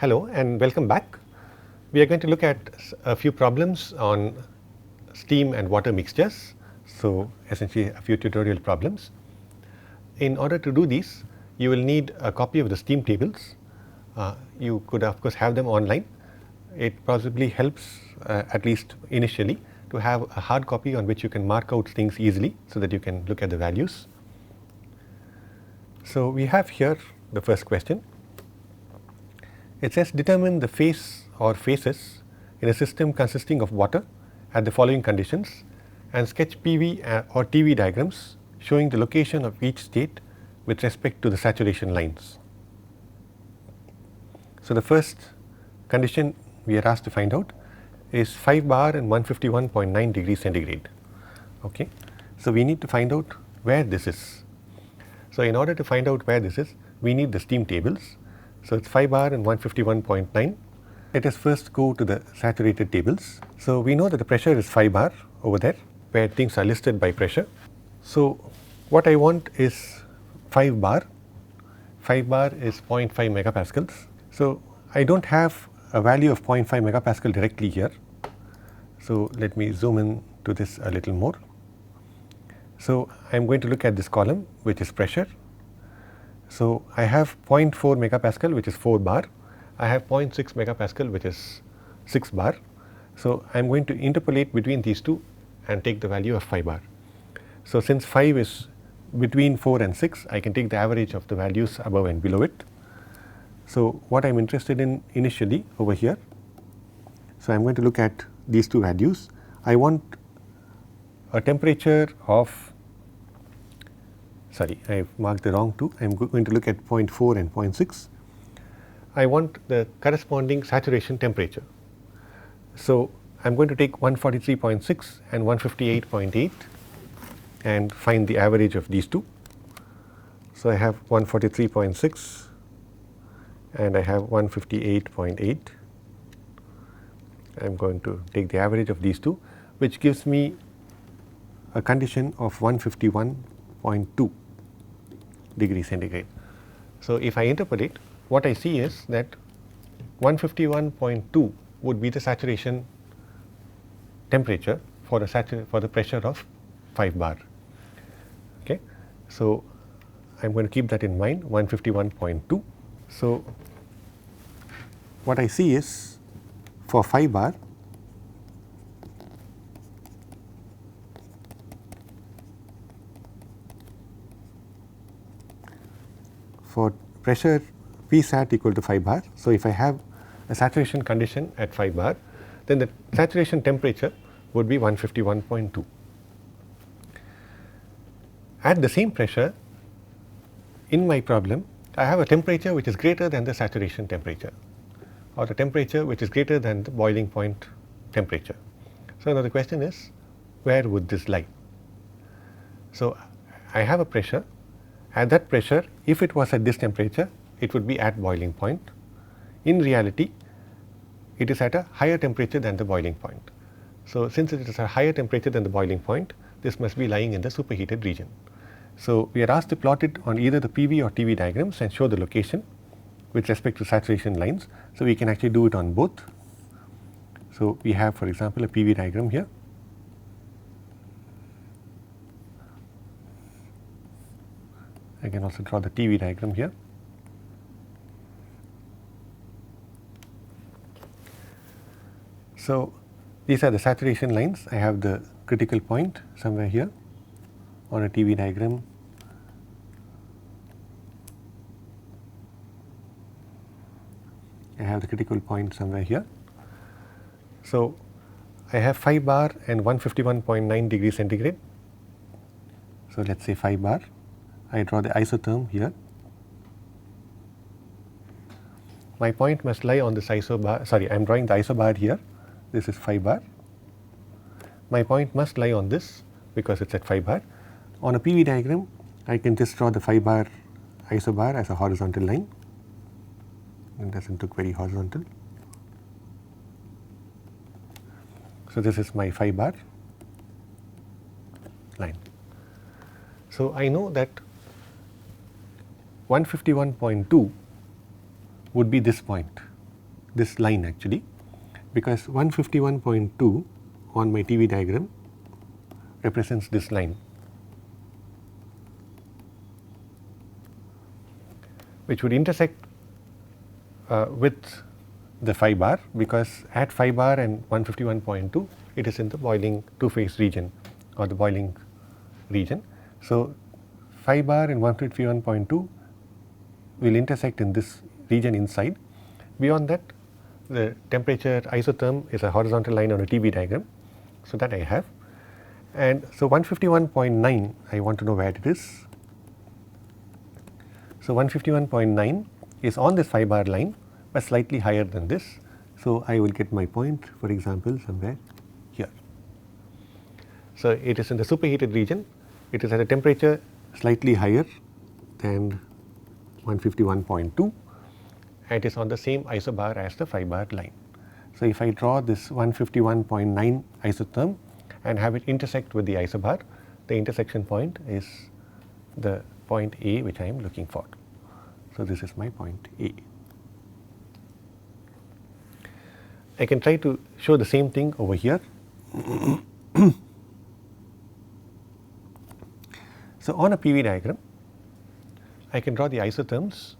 Hello and welcome back. We are going to look at a few problems on steam and water mixtures. So, essentially a few tutorial problems. In order to do these, you will need a copy of the steam tables. You could of course have them online. It possibly helps at least initially to have a hard copy on which you can mark out things easily so that you can look at the values. So, we have here the first question. It says determine the phase or phases in a system consisting of water at the following conditions and sketch PV or TV diagrams showing the location of each state with respect to the saturation lines. So, the first condition we are asked to find out is 5 bar and 151.9 degrees centigrade. Okay. So, we need to find out where this is. So, in order to find out where this is, we need the steam tables. So, it is 5 bar and 151.9. Let us first go to the saturated tables. So, we know that the pressure is 5 bar over there where things are listed by pressure. So, what I want is 5 bar. 5 bar is 0.5 megapascals. So, I do not have a value of 0.5 megapascal directly here. So, let me zoom in to this a little more. So, I am going to look at this column which is pressure. So, I have 0.4 megapascal which is 4 bar, I have 0.6 megapascal which is 6 bar. So, I am going to interpolate between these two and take the value of 5 bar. So, since 5 is between 4 and 6, I can take the average of the values above and below it. So, what I am interested in initially over here, so I am going to look at these two values. I want a temperature of I have marked the wrong two, I am going to look at 0.4 and 0.6. I want the corresponding saturation temperature. So, I am going to take 143.6 and 158.8 and find the average of these two. So, I have 143.6 and I have 158.8. I am going to take the average of these two, which gives me a condition of 151.2 degree centigrade. So, if I interpolate, what I see is that 151.2 would be the saturation temperature for the pressure of 5 bar. Okay. So, I am going to keep that in mind, 151.2. So, what I see is for 5 bar, for pressure P sat equal to 5 bar. So, if I have a saturation condition at 5 bar, then the saturation temperature would be 151.2. At the same pressure, in my problem, I have a temperature which is greater than the saturation temperature or the temperature which is greater than the boiling point temperature. So, now the question is, where would this lie? So, I have a pressure. At that pressure, if it was at this temperature, it would be at boiling point. In reality, it is at a higher temperature than the boiling point. So, since it is a higher temperature than the boiling point, this must be lying in the superheated region. So, we are asked to plot it on either the PV or TV diagrams and show the location with respect to saturation lines. So, we can actually do it on both. So, we have for example, a PV diagram here. I can also draw the TV diagram here. So, these are the saturation lines. I have the critical point somewhere here on a TV diagram. I have the critical point somewhere here. So, I have 5 bar and 151.9 degrees centigrade. So, let us say 5 bar. I draw the isotherm here. My point must lie on this isobar. Sorry, I am drawing the isobar here. This is 5 bar. My point must lie on this because it is at 5 bar. On a PV diagram, I can just draw the 5 bar isobar as a horizontal line. It does not look very horizontal. So, this is my 5 bar line. So, I know that 151.2 would be this point this line actually, because 151.2 on my TV diagram represents this line, which would intersect with the phi bar, because at phi bar and 151.2 it is in the boiling two-phase region or the boiling region. So, phi bar and 151.2 will intersect in this region inside. Beyond that, the temperature isotherm is a horizontal line on a TB diagram. So, that I have, and so 151.9 I want to know where it is. So, 151.9 is on this phi bar line, but slightly higher than this. So, I will get my point, for example, somewhere here. So, it is in the superheated region, it is at a temperature slightly higher than 151.2, and it is on the same isobar as the phi bar line. So, if I draw this 151.9 isotherm and have it intersect with the isobar, the intersection point is the point A which I am looking for. So, this is my point A. I can try to show the same thing over here. So, on a PV diagram, I can draw the isotherms.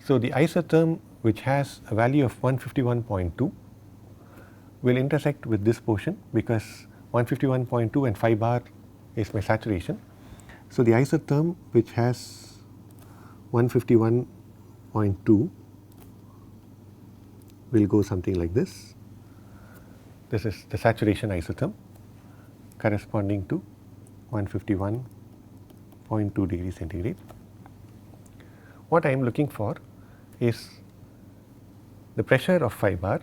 So, the isotherm which has a value of 151.2 will intersect with this portion, because 151.2 and phi bar is my saturation. So, the isotherm which has 151.2 will go something like this. This is the saturation isotherm corresponding to 151.2 degrees centigrade. What I am looking for is the pressure of phi bar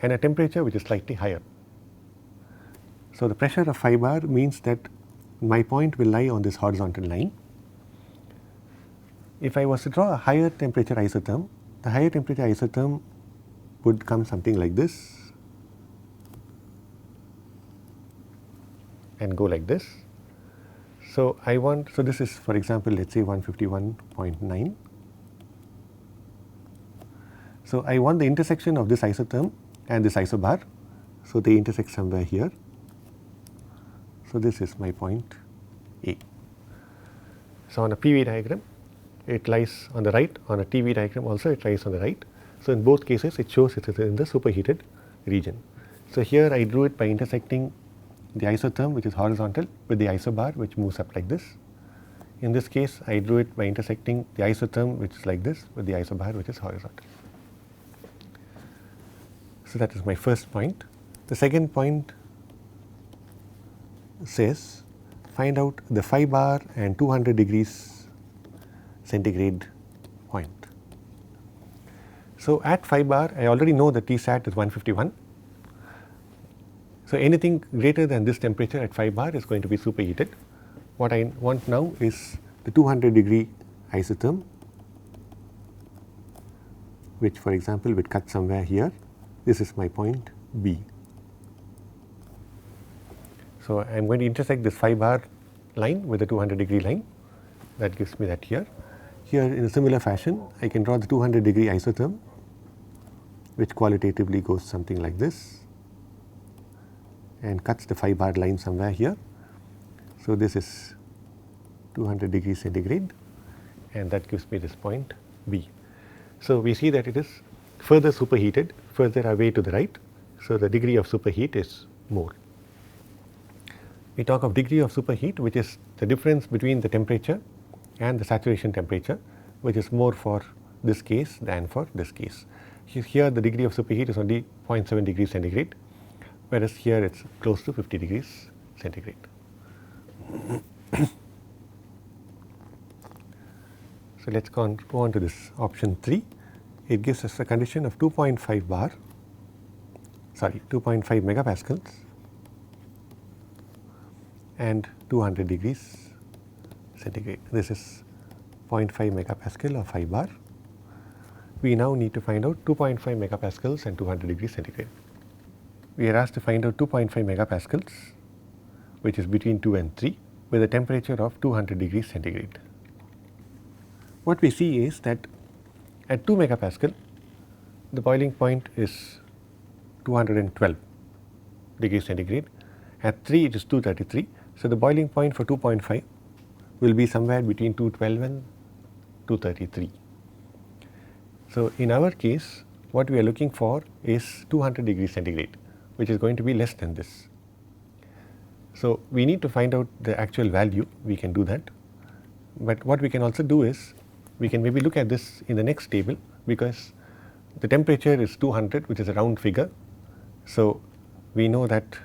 and a temperature which is slightly higher. So, the pressure of phi bar means that my point will lie on this horizontal line. If I was to draw a higher temperature isotherm, the higher temperature isotherm would come something like this and go like this. So, so this is, for example, let us say 151.9. So, I want the intersection of this isotherm and this isobar. So, they intersect somewhere here. So, this is my point A. So, on a PV diagram it lies on the right, on a TV diagram also it lies on the right. So, in both cases it shows it is in the superheated region. So, here I drew it by intersecting the isotherm which is horizontal with the isobar which moves up like this. In this case I drew it by intersecting the isotherm which is like this with the isobar which is horizontal. So, that is my first point. The second point says find out the phi bar and 200 degrees centigrade point. So, at phi bar I already know that T sat is 151. So, anything greater than this temperature at phi bar is going to be superheated. What I want now is the 200 degree isotherm, which for example would cut somewhere here. This is my point B. So, I am going to intersect this phi bar line with the 200 degree line, that gives me that here. Here in a similar fashion I can draw the 200 degree isotherm which qualitatively goes something like this and cuts the phi bar line somewhere here. So, this is 200 degrees centigrade and that gives me this point B. So, we see that it is further superheated further away to the right. So, the degree of superheat is more. We talk of degree of superheat, which is the difference between the temperature and the saturation temperature, which is more for this case than for this case. Here the degree of superheat is only 0.7 degrees centigrade, whereas here it is close to 50 degrees centigrade. So, let us go on to this option 3. It gives us a condition of 2.5 megapascals and 200 degrees centigrade. This is 0.5 megapascal of phi bar. We now need to find out 2.5 megapascals and 200 degrees centigrade. We are asked to find out 2.5 megapascals, which is between 2 and 3, with a temperature of 200 degrees centigrade. What we see is that at 2 megapascal the boiling point is 212 degrees centigrade, at 3 it is 233. So, the boiling point for 2.5 will be somewhere between 212 and 233. So, in our case what we are looking for is 200 degrees centigrade, which is going to be less than this. So, we need to find out the actual value, we can do that, but what we can also do is we can maybe look at this in the next table, because the temperature is 200, which is a round figure. So, we know that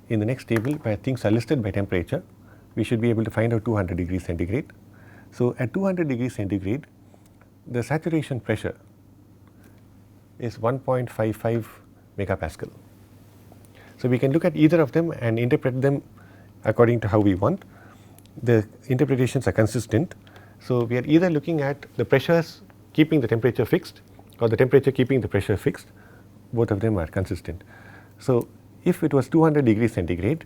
in the next table where things are listed by temperature, we should be able to find out 200 degrees centigrade. So, at 200 degrees centigrade, the saturation pressure is 1.55 megapascal. So, we can look at either of them and interpret them according to how we want. The interpretations are consistent. So, we are either looking at the pressures keeping the temperature fixed or the temperature keeping the pressure fixed, both of them are consistent. So, if it was 200 degrees centigrade,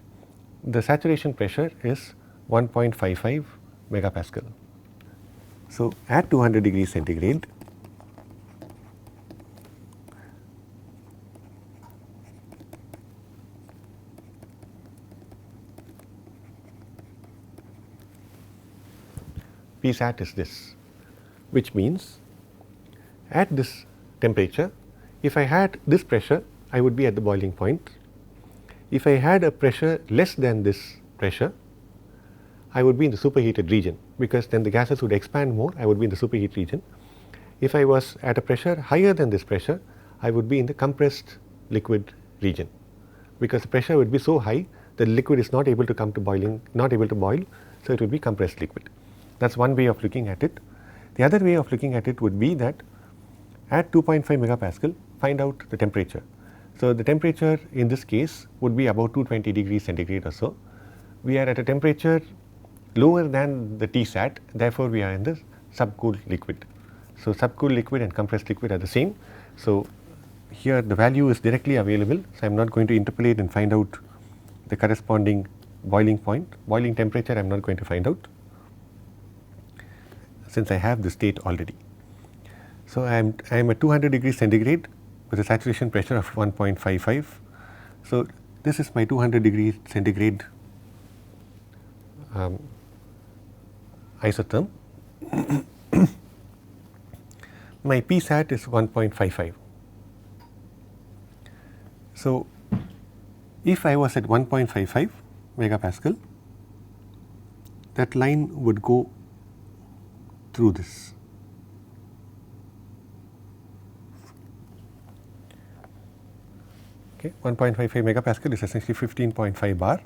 the saturation pressure is 1.55 megapascal. So, at 200 degrees centigrade, P sat is this, which means at this temperature, if I had this pressure, I would be at the boiling point. If I had a pressure less than this pressure, I would be in the superheated region, because then the gases would expand more, I would be in the superheat region. If I was at a pressure higher than this pressure, I would be in the compressed liquid region, because the pressure would be so high the liquid is not able to come to boiling, not able to boil, so it would be compressed liquid. That is one way of looking at it. The other way of looking at it would be that at 2.5 megapascal, find out the temperature. So, the temperature in this case would be about 220 degrees centigrade or so. We are at a temperature lower than the T sat, therefore, we are in the subcooled liquid. So, subcooled liquid and compressed liquid are the same. So, here the value is directly available. So, I am not going to interpolate and find out the corresponding boiling point. Boiling temperature I am not going to find out, since I have the state already. So, I am at 200 degrees centigrade with a saturation pressure of 1.55. So, this is my 200 degrees centigrade isotherm. My P sat is 1.55. So, if I was at 1.55 megapascal, that line would go through this. Okay, 1.55 megapascal is essentially 15.5 bar.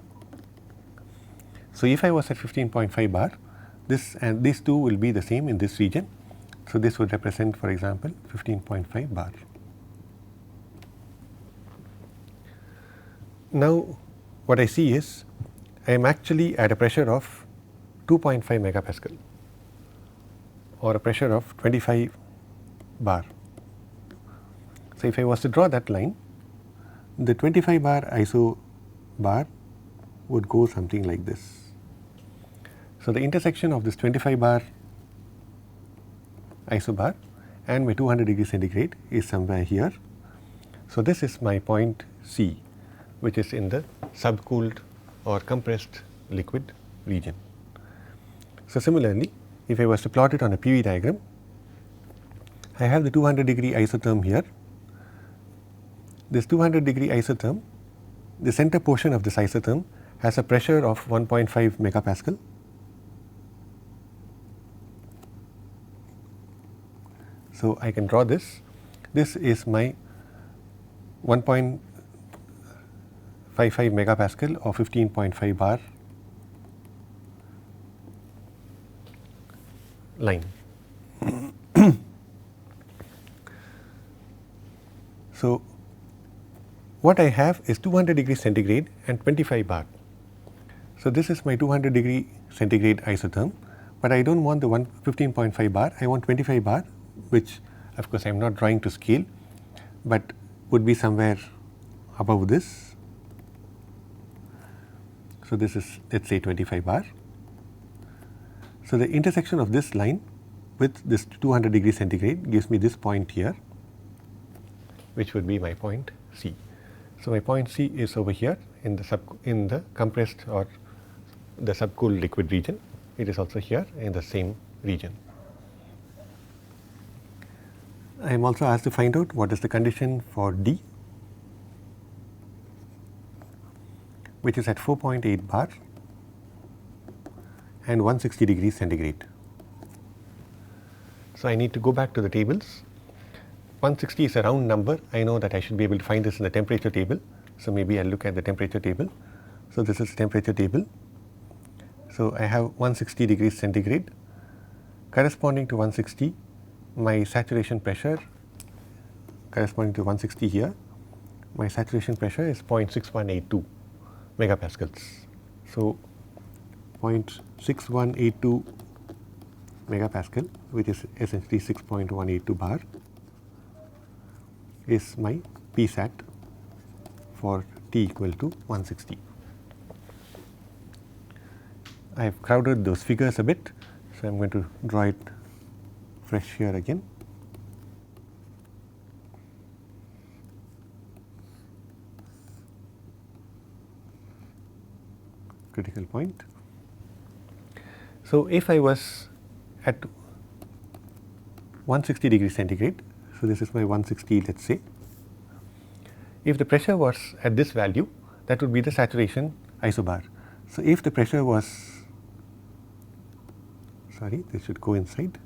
So, if I was at 15.5 bar, this and these two will be the same in this region. So, this would represent, for example, 15.5 bar. Now, what I see is I am actually at a pressure of 2.5 megapascal or a pressure of 25 bar. So, if I was to draw that line, the 25 bar iso bar would go something like this. So, the intersection of this 25 bar iso bar and my 200 degree centigrade is somewhere here. So, this is my point C, which is in the subcooled or compressed liquid region. So, similarly, if I was to plot it on a PV diagram, I have the 200 degree isotherm here. This 200 degree isotherm, the center portion of this isotherm has a pressure of 1.5 megapascal. So, I can draw this. This is my 1.55 megapascal or 15.5 bar line. So, what I have is 200 degree centigrade and 25 bar. So, this is my 200 degree centigrade isotherm, but I do not want the 15.5 bar, I want 25 bar, which of course I am not drawing to scale, but would be somewhere above this. So, this is, let us say, 25 bar. So, the intersection of this line with this 200 degree centigrade gives me this point here. which would be my point C. So, my point C is over here in the compressed or the subcooled liquid region. It is also here in the same region. I am also asked to find out what is the condition for D, which is at 4.8 bar and 160 degrees centigrade. So, I need to go back to the tables. 160 is a round number. I know that I should be able to find this in the temperature table. So, maybe I will look at the temperature table. So, this is the temperature table. So, I have 160 degrees centigrade. Corresponding to 160, my saturation pressure corresponding to 160 here, my saturation pressure is 0.6182 megapascals. So, 0.6182 megapascal, which is essentially 6.182 bar, is my Psat for T equal to 160. I have crowded those figures a bit, so I am going to draw it fresh here again. Critical point. So, if I was at 160 degrees centigrade, so this is my 160, let us say. If the pressure was at this value, that would be the saturation isobar. So, if the pressure was, sorry, this should go inside.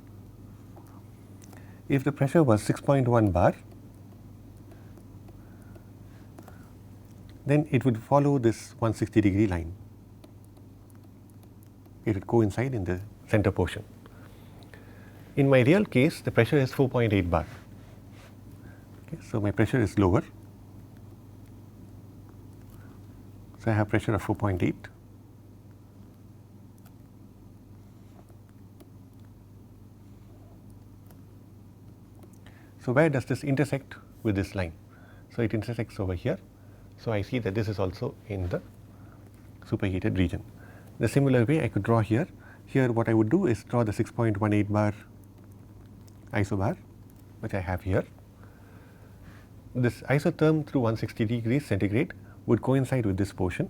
If the pressure was 6.1 bar, then it would follow this 160 degree line. It would coincide in the center portion. In my real case, the pressure is 4.8 bar. Okay, so, my pressure is lower. So, I have pressure of 4.8. So, where does this intersect with this line? So, it intersects over here. So, I see that this is also in the superheated region. The similar way I could draw here. Here what I would do is draw the 6.18 bar isobar, which I have here. This isotherm through 160 degrees centigrade would coincide with this portion.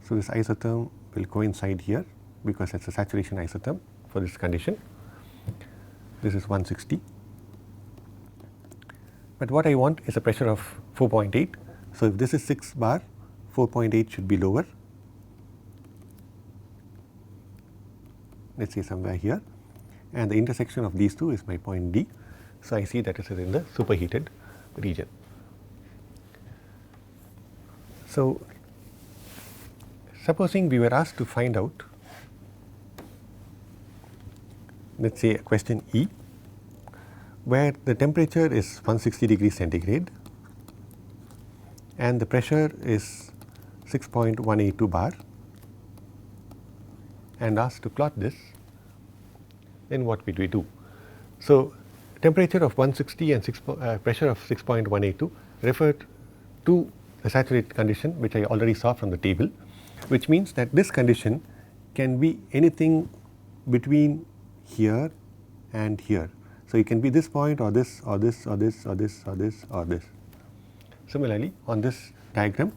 So, this isotherm will coincide here because it is a saturation isotherm for this condition. This is 160, but what I want is a pressure of 4.8. So, if this is 6 bar, 4.8 should be lower, let us say somewhere here, and the intersection of these two is my point D. So, I see that it is in the superheated region. So, supposing we were asked to find out, let us say a question E, where the temperature is 160 degrees centigrade and the pressure is 6.182 bar, and asked to plot this, then what would we do? So, temperature of 160 and pressure of 6.182 referred to the saturated condition, which I already saw from the table, which means that this condition can be anything between here and here. So, it can be this point or this or this or this or this or this or this. Similarly, on this diagram,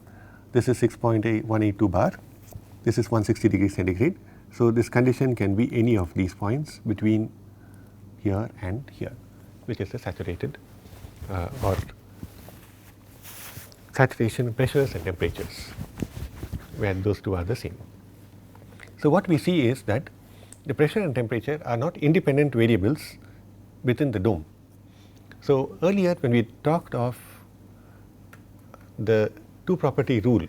this is 6.182 bar, this is 160 degrees centigrade. So, this condition can be any of these points between here and here, which is the saturated or saturation pressures and temperatures, where those two are the same. So, what we see is that the pressure and temperature are not independent variables within the dome. So, earlier when we talked of the two property rule,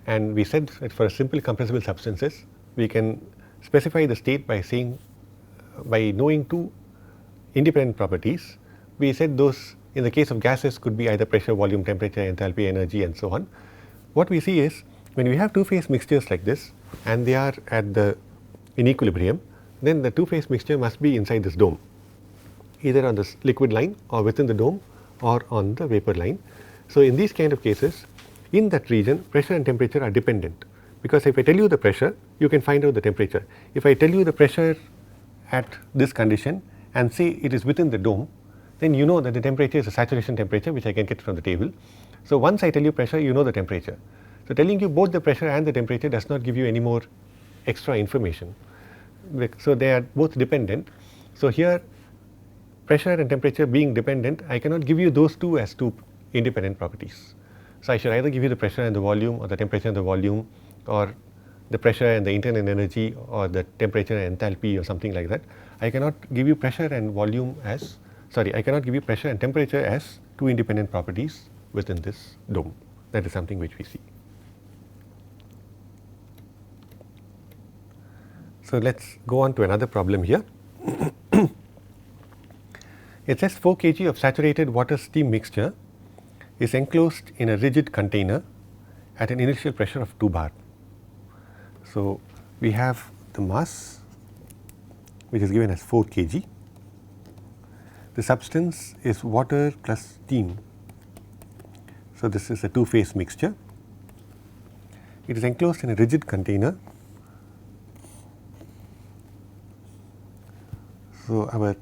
and we said that for simple compressible substances we can specify the state by saying, by knowing two independent properties. We said those in the case of gases could be either pressure, volume, temperature, enthalpy, energy, and so on. What we see is when we have two phase mixtures like this and they are in equilibrium, then the two phase mixture must be inside this dome, either on this liquid line or within the dome or on the vapor line. So, in these kind of cases, in that region pressure and temperature are dependent, because if I tell you the pressure, you can find out the temperature. If I tell you the pressure at this condition and say it is within the dome, then you know that the temperature is a saturation temperature, which I can get from the table. So once I tell you pressure, you know the temperature. So telling you both the pressure and the temperature does not give you any more extra information. So they are both dependent. So here, pressure and temperature being dependent, I cannot give you those two as two independent properties. So I should either give you the pressure and the volume, or the temperature and the volume, or the pressure and the internal energy, or the temperature and enthalpy, or something like that. I cannot give you pressure and volume as, I cannot give you pressure and temperature as two independent properties within this dome. That is something which we see. So let's go on to another problem here. It says 4 kg of saturated water steam mixture is enclosed in a rigid container at an initial pressure of 2 bar. So we have the mass, which is given as 4 kg. The substance is water plus steam. So this is a 2-phase mixture. It is enclosed in a rigid container. So our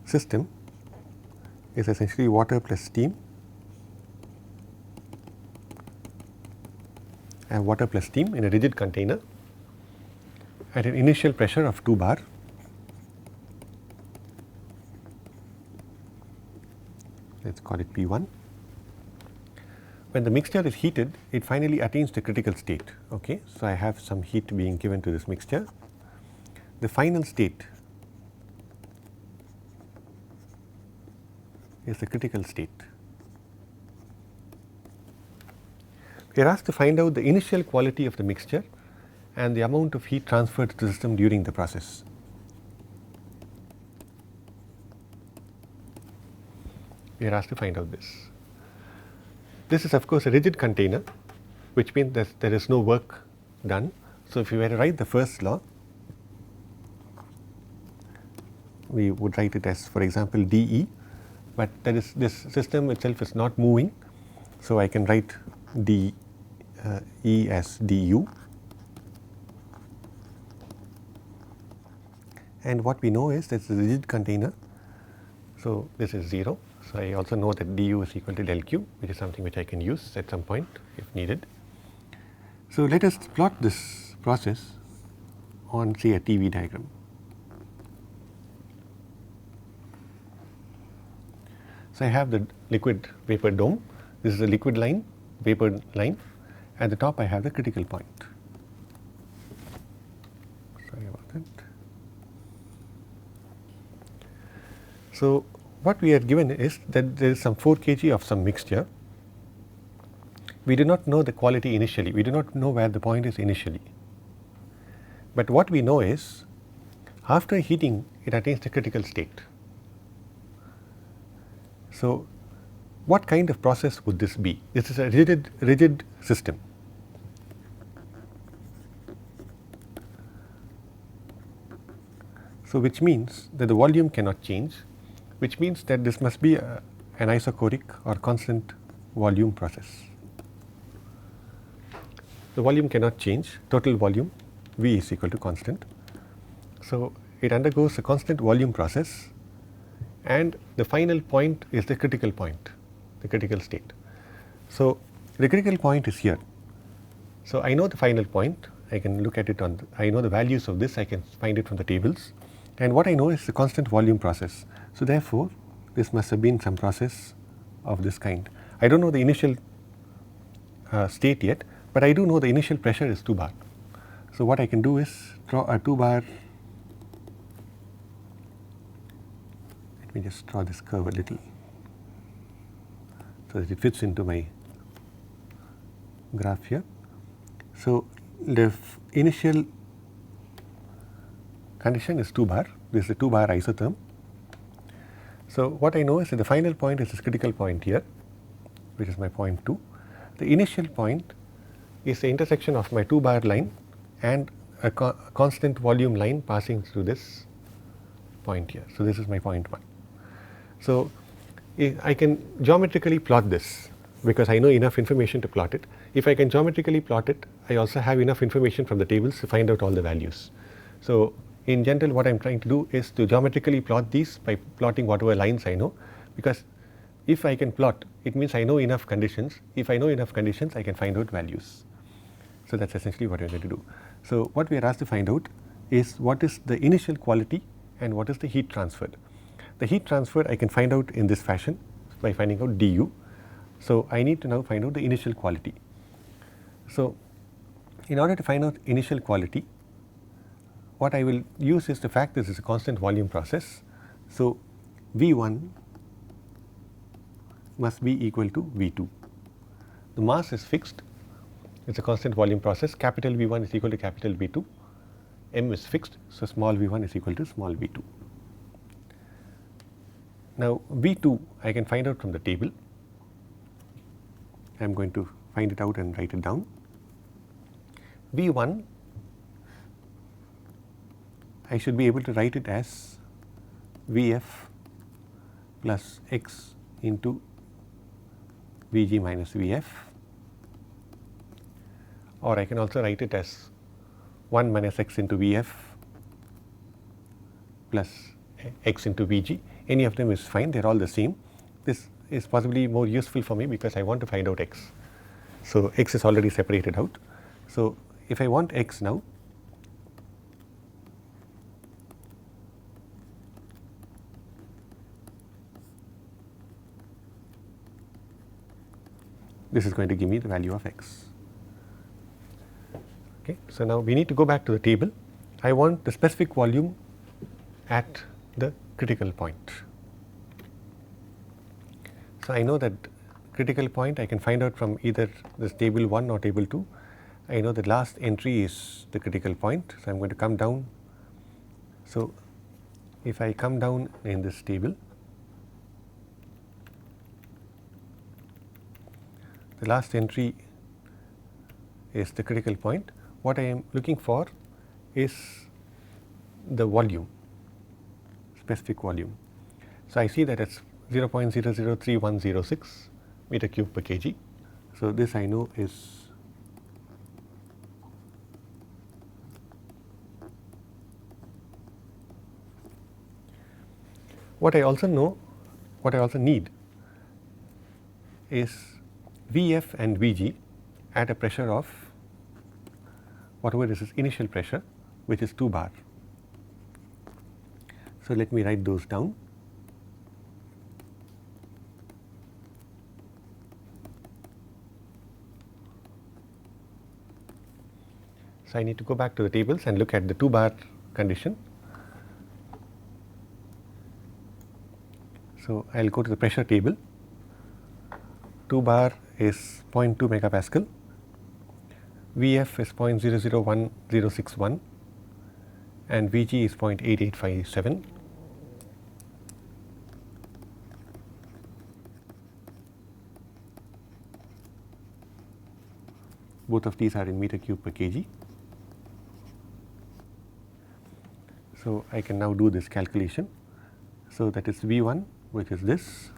system is essentially water plus steam, and water plus steam in a rigid container at an initial pressure of 2 bar. Let us call it P1. When the mixture is heated, it finally attains the critical state. Okay. So I have some heat being given to this mixture. The final state is the critical state. We are asked to find out the initial quality of the mixture and the amount of heat transferred to the system during the process. We are asked to find out this. This is of course a rigid container, which means that there is no work done. So if you were to write the first law, we would write it as, for example, dE, but that is, this system itself is not moving. So I can write dE as du, and what we know is that it's a rigid container. So this is 0. So I also know that du is equal to del q, which is something which I can use at some point if needed. So let us plot this process on, say, a TV diagram. So I have the liquid vapor dome. This is a liquid line, vapor line. At the top I have the critical point. Sorry about that. So what we are given is that there is some 4 kg of some mixture. We do not know the quality initially. We do not know where the point is initially. But what we know is after heating it attains the critical state. So what kind of process would this be? This is a rigid system. So which means that the volume cannot change, which means that this must be an isochoric or constant volume process. The volume cannot change, total volume V is equal to constant. So it undergoes a constant volume process, and the final point is the critical point, the critical state. So the critical point is here. So I know the final point, I can look at it on, I know the values of this, I can find it from the tables, and what I know is the constant volume process. So therefore this must have been some process of this kind. I do not know the initial state yet, but I do know the initial pressure is 2 bar. So what I can do is draw a 2 bar. Let me just draw this curve a little so that it fits into my graph here. So the initial condition is 2 bar. This is a 2 bar isotherm. So what I know is that the final point is this critical point here, which is my point 2. The initial point is the intersection of my 2 bar line and a constant volume line passing through this point here. So this is my point 1. So I can geometrically plot this because I know enough information to plot it. If I can geometrically plot it, I also have enough information from the tables to find out all the values. So in general what I am trying to do is to geometrically plot these by plotting whatever lines I know, because if I can plot, it means I know enough conditions. If I know enough conditions, I can find out values. So that is essentially what we are going to do. So what we are asked to find out is what is the initial quality and what is the heat transferred. The heat transfer I can find out in this fashion by finding out du. So I need to now find out the initial quality. So in order to find out initial quality, what I will use is the fact this is a constant volume process. So V1 must be equal to V2. The mass is fixed, it is a constant volume process, capital V1 is equal to capital V2, m is fixed, so small v1 is equal to small v2. Now V2 I can find out from the table. I am going to find it out and write it down. V1 I should be able to write it as Vf plus x into Vg minus Vf, or I can also write it as 1 minus x into Vf plus x into Vg. Any of them is fine, they are all the same. This is possibly more useful for me because I want to find out x. So x is already separated out. So if I want x now, this is going to give me the value of x. Okay. So now we need to go back to the table. I want the specific volume at the critical point. So I know that critical point I can find out from either this table 1 or table 2. I know the last entry is the critical point. So I am going to come down. So if I come down in this table, the last entry is the critical point. What I am looking for is the volume, specific volume. So I see that it is 0.003106 meter cube per kg. So this I know is what I also know, what I also need is Vf and Vg at a pressure of whatever this is initial pressure, which is 2 bar. So let me write those down. So I need to go back to the tables and look at the 2 bar condition. So I will go to the pressure table. 2 bar is 0.2 megapascal, Vf is 0.001061 and Vg is 0.8857. Both of these are in meter cube per kg. So I can now do this calculation. So that is V1, which is this,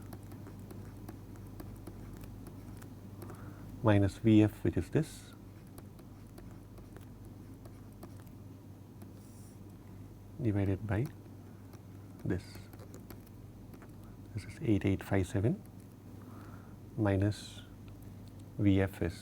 minus Vf, which is this, divided by this. This is 8857 minus Vf is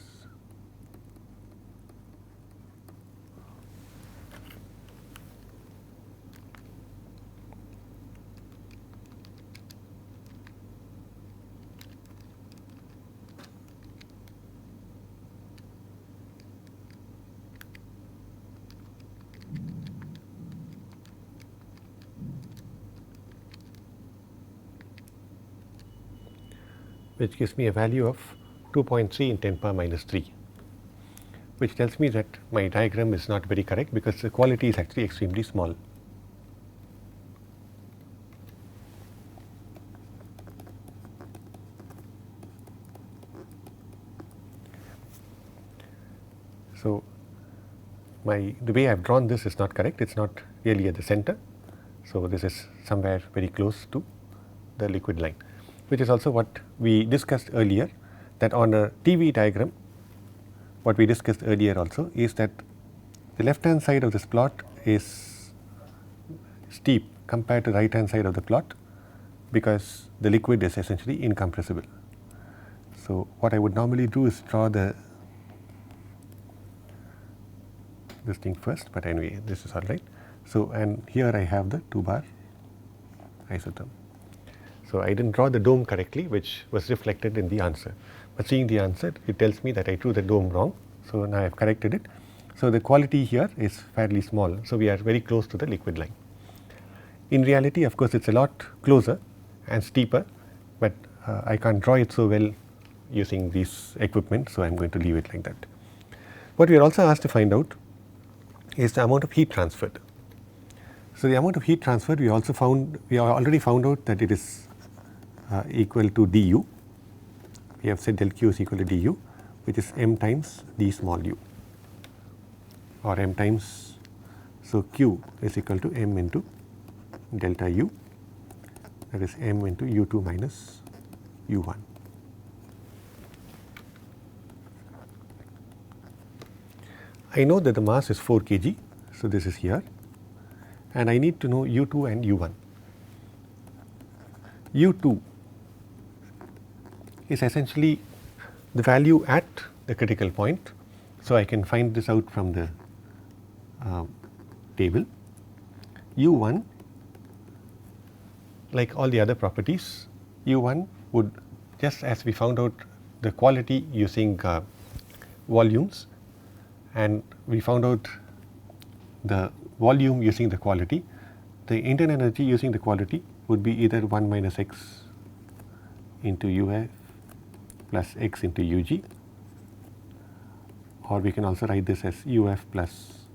which gives me a value of 2.3 in 10 power minus 3, which tells me that my diagram is not very correct because the quality is actually extremely small. So the way I have drawn this is not correct, it is not really at the center. So this is somewhere very close to the liquid line, which is also what we discussed earlier, that on a TV diagram, what we discussed earlier also is that the left hand side of this plot is steep compared to the right hand side of the plot, because the liquid is essentially incompressible. So, what I would normally do is draw this thing first, but anyway this is all right. So, and here I have the 2 bar isotherm. So, I did not draw the dome correctly, which was reflected in the answer, but seeing the answer it tells me that I drew the dome wrong. So, now I have corrected it. So, the quality here is fairly small. So, we are very close to the liquid line. In reality, of course, it is a lot closer and steeper, but I can't draw it so well using this equipment. So, I am going to leave it like that. What we are also asked to find out is the amount of heat transferred. So, the amount of heat transferred we already found out that it is equal to du. We have said del Q is equal to du, which is m times d small u, or m times, so Q is equal to m into delta u, that is m into u2 minus u1. I know that the mass is 4 kg, so this is here, and I need to know u2 and u1. u2 is essentially the value at the critical point. So, I can find this out from the table. u1, like all the other properties, u1 would, just as we found out the quality using volumes, and we found out the volume using the quality, the internal energy using the quality would be either 1 minus x into uf plus x into ug, or we can also write this as uf plus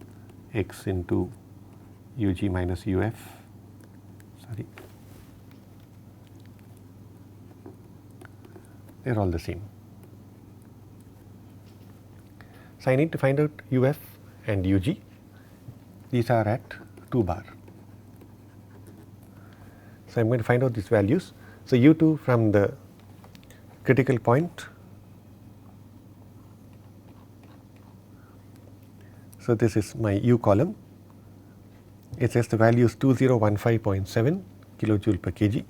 x into ug minus uf, sorry, they are all the same. So, I need to find out uf and ug, these are at 2 bar. So, I am going to find out these values. So, u2 from the critical point, so this is my u column, it says the value is 2015.7 kilojoule per kg.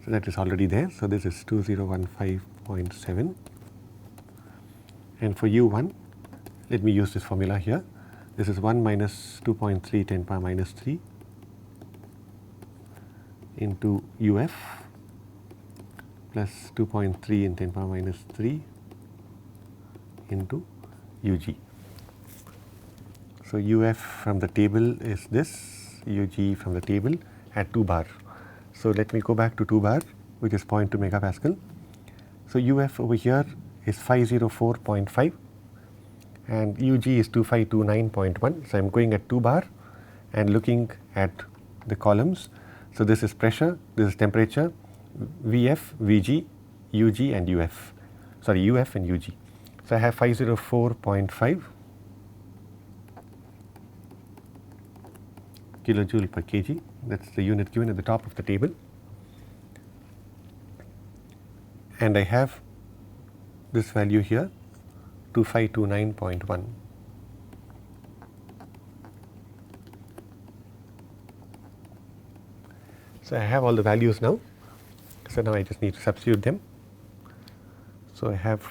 So, that is already there. So, this is 2015.7, and for u1 let me use this formula here. This is 1 minus 2.3 10 power minus 3 into uf plus 2.3 in 10 power minus 3 into ug. So, uf from the table is this, ug from the table at 2 bar. So, let me go back to 2 bar, which is 0.2 megapascal. So, uf over here is 504.5 and ug is 2529.1. So, I am going at 2 bar and looking at the columns. So, this is pressure, this is temperature, Vf, Vg, Ug and Uf, sorry Uf and Ug. So, I have 504.5 kilojoule per kg, that is the unit given at the top of the table, and I have this value here 2529.1. So, I have all the values now. So, now I just need to substitute them. So, I have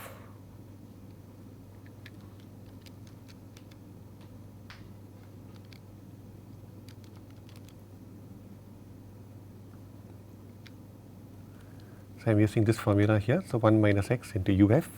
I am using this formula here. So, 1 minus x into uf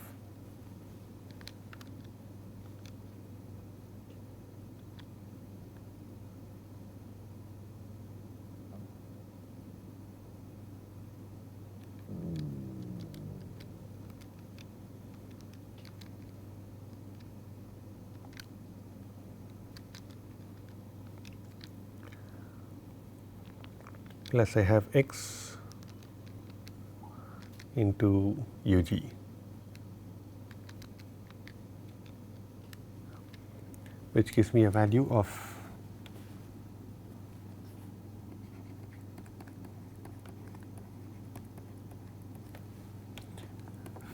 plus I have x into ug, which gives me a value of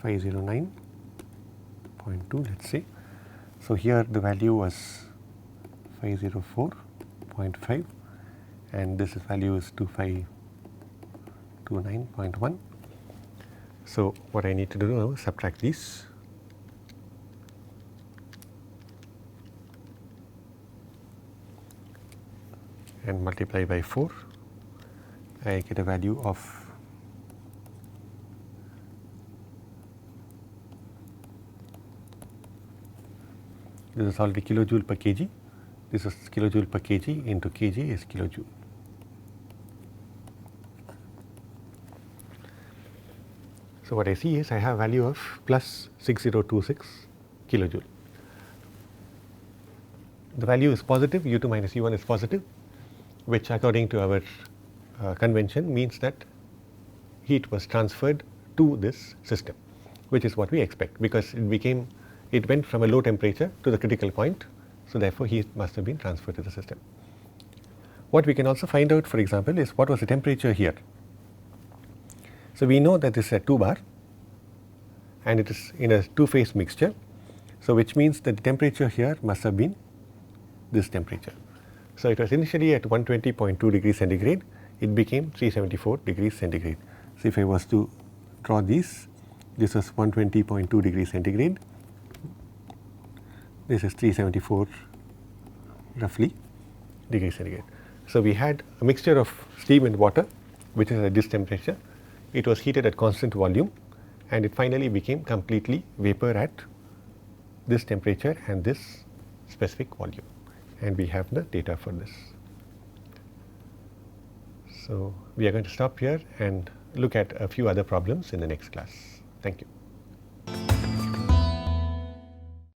509.2, let us say. So, here the value was 504.5 and this value is 2529.1. So, what I need to do now is subtract these. And multiply by 4, I get a value of this is already kilojoule per kg. This is kilojoule per kg into kg is kilojoule. So, what I see is I have value of plus 6026 kilojoule. The value is positive, U2 minus U1 is positive, which according to our convention means that heat was transferred to this system, which is what we expect, because it went from a low temperature to the critical point. So, therefore, heat must have been transferred to the system. What we can also find out, for example, is what was the temperature here. So, we know that this is a 2 bar and it is in a 2-phase mixture. So, which means that the temperature here must have been this temperature. So, it was initially at 120.2 degrees centigrade, it became 374 degrees centigrade. So, if I was to draw these, this was 120.2 degrees centigrade, this is 374 roughly degrees centigrade. So, we had a mixture of steam and water which is at this temperature, it was heated at constant volume and it finally became completely vapor at this temperature and this specific volume. And we have the data for this. So, we are going to stop here and look at a few other problems in the next class. Thank you.